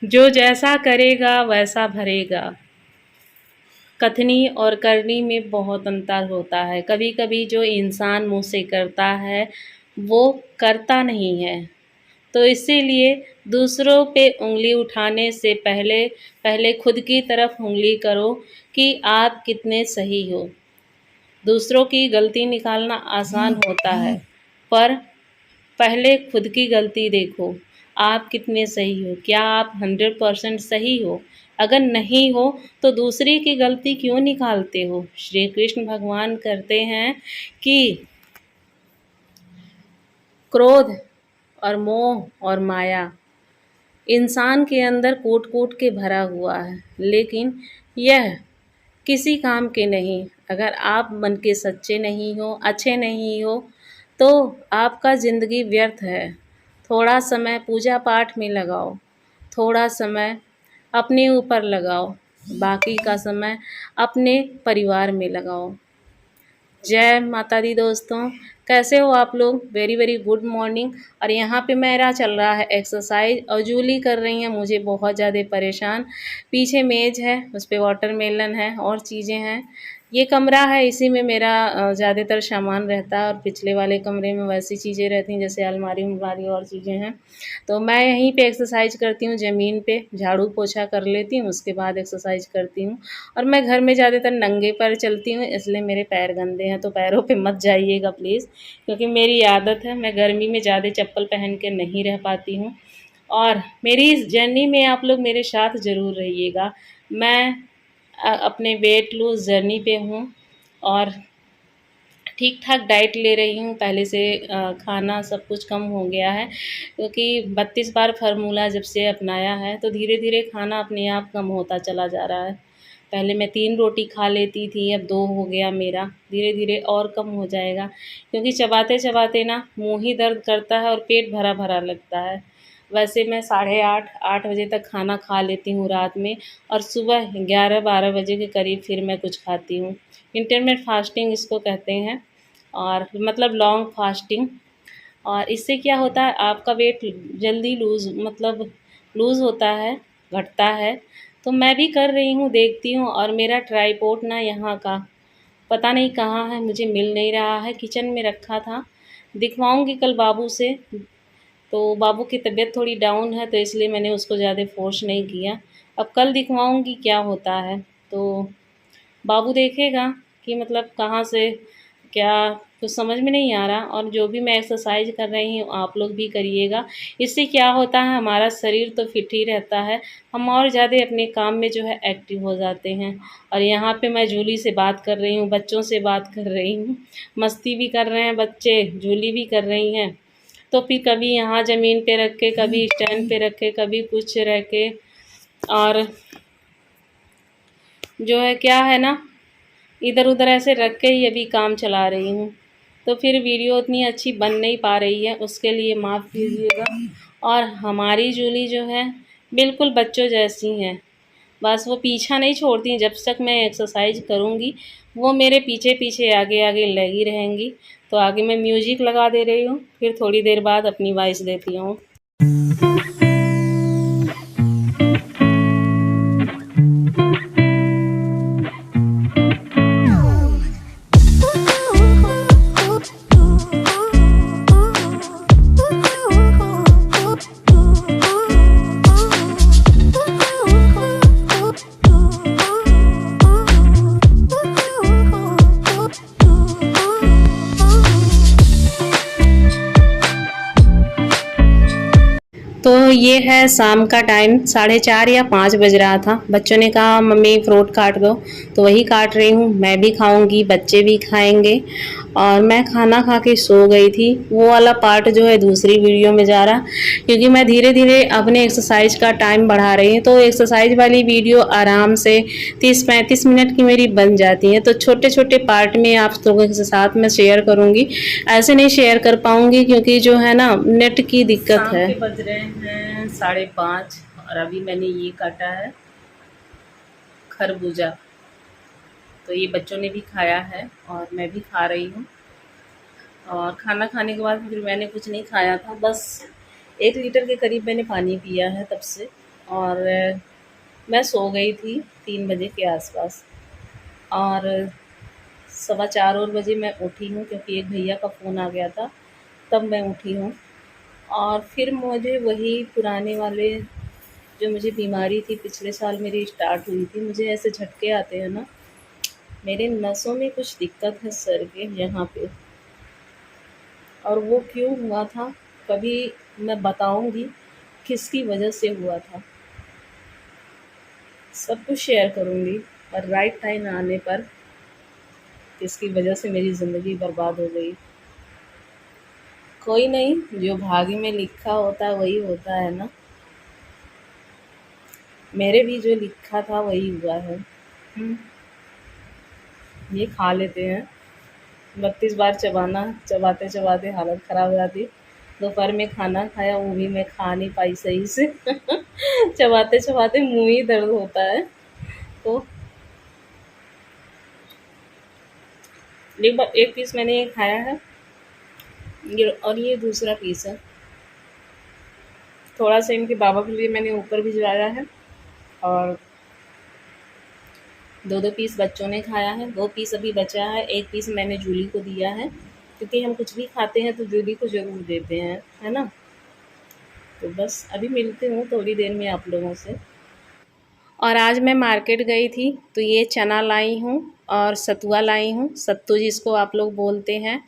जो जैसा करेगा वैसा भरेगा। कथनी और करनी में बहुत अंतर होता है। कभी कभी जो इंसान मुँह से करता है वो करता नहीं है। तो इसीलिए दूसरों पे उंगली उठाने से पहले पहले खुद की तरफ उंगली करो कि आप कितने सही हो। दूसरों की गलती निकालना आसान होता है, पर पहले खुद की गलती देखो, आप कितने सही हो। क्या आप 100% सही हो? अगर नहीं हो तो दूसरे की गलती क्यों निकालते हो? श्री कृष्ण भगवान कहते हैं कि क्रोध और मोह और माया इंसान के अंदर कूट-कूट के भरा हुआ है, लेकिन यह किसी काम के नहीं। अगर आप मन के सच्चे नहीं हो, अच्छे नहीं हो, तो आपका ज़िंदगी व्यर्थ है। थोड़ा समय पूजा पाठ में लगाओ, थोड़ा समय अपने ऊपर लगाओ, बाकी का समय अपने परिवार में लगाओ। जय माता दी दोस्तों, कैसे हो आप लोग? Very very good morning. और यहाँ पे मेरा चल रहा है एक्सरसाइज और जूली कर रही हैं मुझे बहुत ज़्यादा परेशान। पीछे मेज़ है, उस पे वाटरमेलन है और चीज़ें हैं। ये कमरा है, इसी में मेरा ज़्यादातर सामान रहता है और पिछले वाले कमरे में वैसी चीज़ें रहती हैं जैसे अलमारी और चीज़ें हैं। तो मैं यहीं पे एक्सरसाइज करती हूँ, ज़मीन पे झाड़ू पोछा कर लेती हूँ, उसके बाद एक्सरसाइज करती हूँ। और मैं घर में ज़्यादातर नंगे पैर चलती हूँ, इसलिए मेरे पैर गंदे हैं, तो पैरों पे मत जाइएगा प्लीज़, क्योंकि मेरी आदत है, मैं गर्मी में ज़्यादा चप्पल पहन के नहीं रह पाती हूँ। और मेरी इस जर्नी में आप लोग मेरे साथ ज़रूर रहिएगा। मैं अपने वेट लूज़ जर्नी पे हूँ और ठीक-ठाक डाइट ले रही हूँ। पहले से खाना सब कुछ कम हो गया है, क्योंकि 32 बार फ़ॉर्मूला जब से अपनाया है, तो धीरे-धीरे खाना अपने आप कम होता चला जा रहा है। पहले मैं 3 रोटी खा लेती थी, अब 2 हो गया मेरा, धीरे-धीरे और कम हो जाएगा, क्योंकि चबाते-चबाते ना मुँह ही दर्द करता है और पेट भरा-भरा लगता है। वैसे मैं 8:30 8 बजे तक खाना खा लेती हूँ रात में, और सुबह 11-12 बजे के करीब फिर मैं कुछ खाती हूँ। इंटरमिटेंट फास्टिंग इसको कहते हैं, और मतलब लॉन्ग फास्टिंग। और इससे क्या होता है, आपका वेट जल्दी लूज़ होता है, घटता है। तो मैं भी कर रही हूँ, देखती हूँ। और मेरा ट्राइपॉड ना यहाँ का पता नहीं कहाँ है, मुझे मिल नहीं रहा है, किचन में रखा था। दिखवाऊँगी कल बाबू से। तो बाबू की तबीयत थोड़ी डाउन है, तो इसलिए मैंने उसको ज़्यादा फ़ोर्स नहीं किया। अब कल दिखवाऊँगी क्या होता है, तो बाबू देखेगा कि मतलब कहाँ से क्या, कुछ समझ में नहीं आ रहा। और जो भी मैं एक्सरसाइज कर रही हूँ आप लोग भी करिएगा। इससे क्या होता है, हमारा शरीर तो फिट ही रहता है, हम और ज़्यादा अपने काम में जो है एक्टिव हो जाते हैं। और यहाँ पे मैं जूली से बात कर रही हूँ, बच्चों से बात कर रही हूँ। मस्ती भी कर रहे हैं बच्चे, जूली भी कर रही हैं। तो फिर कभी यहाँ ज़मीन पे रख के, कभी स्टैंड पे रख के, कभी कुछ रख के, और जो है क्या है ना, इधर-उधर ऐसे रख के ही अभी काम चला रही हूँ। तो फिर वीडियो उतनी अच्छी बन नहीं पा रही है, उसके लिए माफ़ कीजिएगा। और हमारी जूली जो है बिल्कुल बच्चों जैसी हैं, बस वो पीछा नहीं छोड़ती। जब तक मैं एक्सरसाइज करूँगी वो मेरे पीछे-पीछे, आगे-आगे लगी रहेंगी। तो आगे मैं म्यूज़िक लगा दे रही हूँ, फिर थोड़ी देर बाद अपनी वॉइस देती हूँ। तो ये है शाम का टाइम, 4:30 या 5 बज रहा था। बच्चों ने कहा मम्मी फ्रूट काट दो, तो वही काट रही हूँ। मैं भी खाऊंगी, बच्चे भी खाएंगे। और मैं खाना खा के सो गई थी। वो वाला पार्ट जो है दूसरी वीडियो में जा रहा, क्योंकि मैं धीरे धीरे अपने एक्सरसाइज का टाइम बढ़ा रही हूँ। तो एक्सरसाइज वाली वीडियो आराम से 30-35 मिनट की मेरी बन जाती है। तो छोटे छोटे पार्ट में आप लोगों के साथ में शेयर करूँगी, ऐसे नहीं शेयर कर पाऊँगी क्योंकि जो है ना नेट की दिक्कत है। बज रहे हैं 5:30 और अभी मैंने ये काटा है खरबूजा। तो ये बच्चों ने भी खाया है और मैं भी खा रही हूँ। और खाना खाने के बाद फिर मैंने कुछ नहीं खाया था, बस 1 लीटर के करीब मैंने पानी पिया है तब से। और मैं सो गई थी 3 बजे के आसपास, और 4:15 और बजे मैं उठी हूँ क्योंकि एक भैया का फ़ोन आ गया था, तब मैं उठी हूँ। और फिर मुझे वही पुराने वाले, जो मुझे बीमारी थी पिछले साल मेरी स्टार्ट हुई थी, मुझे ऐसे झटके आते हैं ना, मेरे नसों में कुछ दिक्कत है सर के यहाँ पे। और वो क्यों हुआ था, कभी मैं बताऊँगी किसकी वजह से हुआ था, सब कुछ शेयर करूँगी। और राइट टाइम आने पर किसकी वजह से मेरी ज़िंदगी बर्बाद हो गई। कोई नहीं, जो भाग्य में लिखा होता है वही होता है ना। मेरे भी जो लिखा था वही हुआ है। ये खा लेते हैं, 32 बार चबाना, चबाते चबाते हालत ख़राब हो जाती। दोपहर में खाना खाया, वो भी मैं खा नहीं पाई सही से चबाते चबाते मुँह ही दर्द होता है। तो एक पीस मैंने ये खाया है, ये, और ये दूसरा पीस है। थोड़ा सा इनके बाबा के लिए मैंने ऊपर भिजवाया है, और 2-2 पीस बच्चों ने खाया है, 2 पीस अभी बचा है, 1 पीस मैंने जूली को दिया है, क्योंकि हम कुछ भी खाते हैं तो जूली को ज़रूर देते हैं, है ना? तो बस अभी मिलती हूँ थोड़ी देर में आप लोगों से। और आज मैं मार्केट गई थी तो ये चना लाई हूँ और सतुआ लाई हूँ, सत्तू जिसको आप लोग बोलते हैं।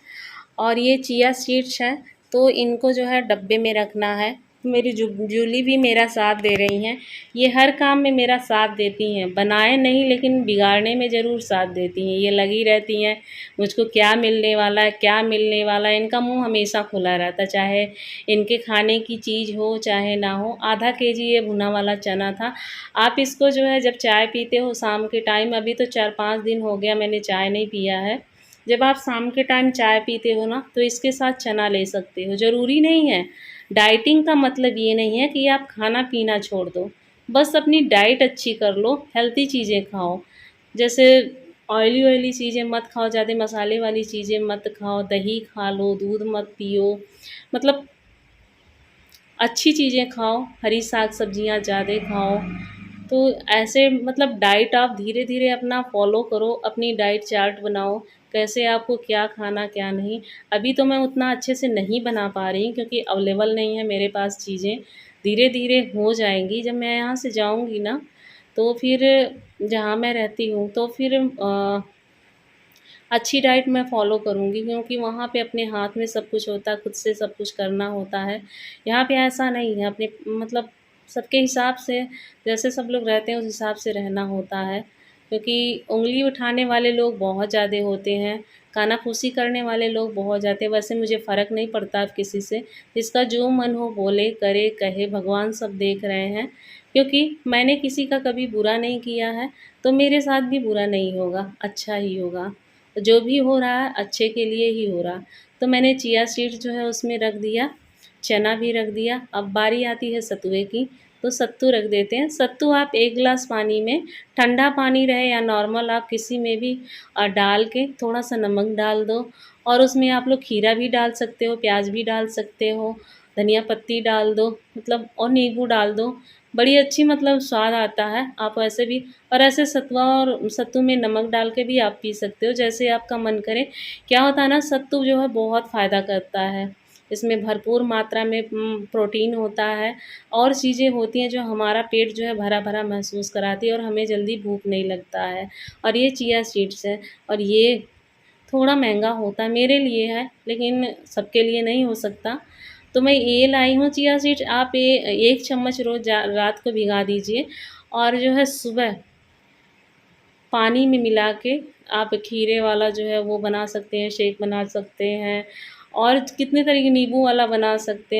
और ये चिया सीड्स हैं, तो इनको जो है डब्बे में रखना है। मेरी जूली भी मेरा साथ दे रही हैं, ये हर काम में मेरा साथ देती हैं, बनाए नहीं लेकिन बिगाड़ने में ज़रूर साथ देती हैं। ये लगी रहती हैं मुझको क्या मिलने वाला है, क्या मिलने वाला है, इनका मुंह हमेशा खुला रहता, चाहे इनके खाने की चीज़ हो चाहे ना हो। आधा केजी ये भुना वाला चना था। आप इसको जो है जब चाय पीते हो शाम के टाइम, अभी तो 4-5 दिन हो गया मैंने चाय नहीं पिया है, जब आप शाम के टाइम चाय पीते हो ना तो इसके साथ चना ले सकते हो। ज़रूरी नहीं है, डाइटिंग का मतलब ये नहीं है कि आप खाना पीना छोड़ दो, बस अपनी डाइट अच्छी कर लो, हेल्दी चीज़ें खाओ। जैसे ऑयली चीज़ें मत खाओ, ज़्यादा मसाले वाली चीज़ें मत खाओ, दही खा लो, दूध मत पियो, मतलब अच्छी चीज़ें खाओ, हरी साग सब्जियाँ ज़्यादा खाओ। तो ऐसे मतलब डाइट आप धीरे-धीरे अपना फ़ॉलो करो, अपनी डाइट चार्ट बनाओ, कैसे आपको क्या खाना क्या नहीं। अभी तो मैं उतना अच्छे से नहीं बना पा रही क्योंकि अवेलेबल नहीं है मेरे पास चीज़ें, धीरे-धीरे हो जाएँगी। जब मैं यहाँ से जाऊँगी ना, तो फिर जहाँ मैं रहती हूँ तो फिर अच्छी डाइट मैं फ़ॉलो करूँगी, क्योंकि वहाँ पे अपने हाथ में सब कुछ होता है, खुद से सब कुछ करना होता है। यहाँ पे ऐसा नहीं है, अपने मतलब सबके हिसाब से, जैसे सब लोग रहते हैं उस हिसाब से रहना होता है। क्योंकि उँगली उठाने वाले लोग बहुत ज़्यादा होते हैं, कानाफूसी करने वाले लोग बहुत ज़्यादा हैं। वैसे मुझे फ़र्क नहीं पड़ता अब किसी से, जिसका जो मन हो बोले, करे, कहे, भगवान सब देख रहे हैं। क्योंकि मैंने किसी का कभी बुरा नहीं किया है, तो मेरे साथ भी बुरा नहीं होगा, अच्छा ही होगा। तो जो भी हो रहा है अच्छे के लिए ही हो रहा। तो मैंने चिया सीड्स जो है उसमें रख दिया, चना भी रख दिया। अब बारी आती है सतुए की, तो सत्तू रख देते हैं। सत्तू आप 1 गिलास पानी में, ठंडा पानी रहे या नॉर्मल, आप किसी में भी डाल के थोड़ा-सा नमक डाल दो, और उसमें आप लोग खीरा भी डाल सकते हो, प्याज भी डाल सकते हो, धनिया पत्ती डाल दो, मतलब और नींबू डाल दो। बड़ी अच्छी मतलब स्वाद आता है। आप ऐसे भी, और ऐसे सतुआ और सत्तू में नमक डाल के भी आप पी सकते हो, जैसे आपका मन करे। क्या होता है ना, सत्तू जो है बहुत फ़ायदा करता है। इसमें भरपूर मात्रा में प्रोटीन होता है, और चीज़ें होती हैं जो हमारा पेट जो है भरा-भरा महसूस कराती है और हमें जल्दी भूख नहीं लगता है। और ये चिया सीड्स है, और ये थोड़ा महँगा होता है, मेरे लिए है, लेकिन सबके लिए नहीं हो सकता। तो मैं ये लाई हूँ चिया सीड्स। आप ये 1 चम्मच रोज़ रात को भिगा दीजिए, और जो है सुबह पानी में मिला के आप खीरे वाला जो है वो बना सकते हैं, शेक बना सकते हैं, और कितने तरह के नींबू वाला बना सकते हैं।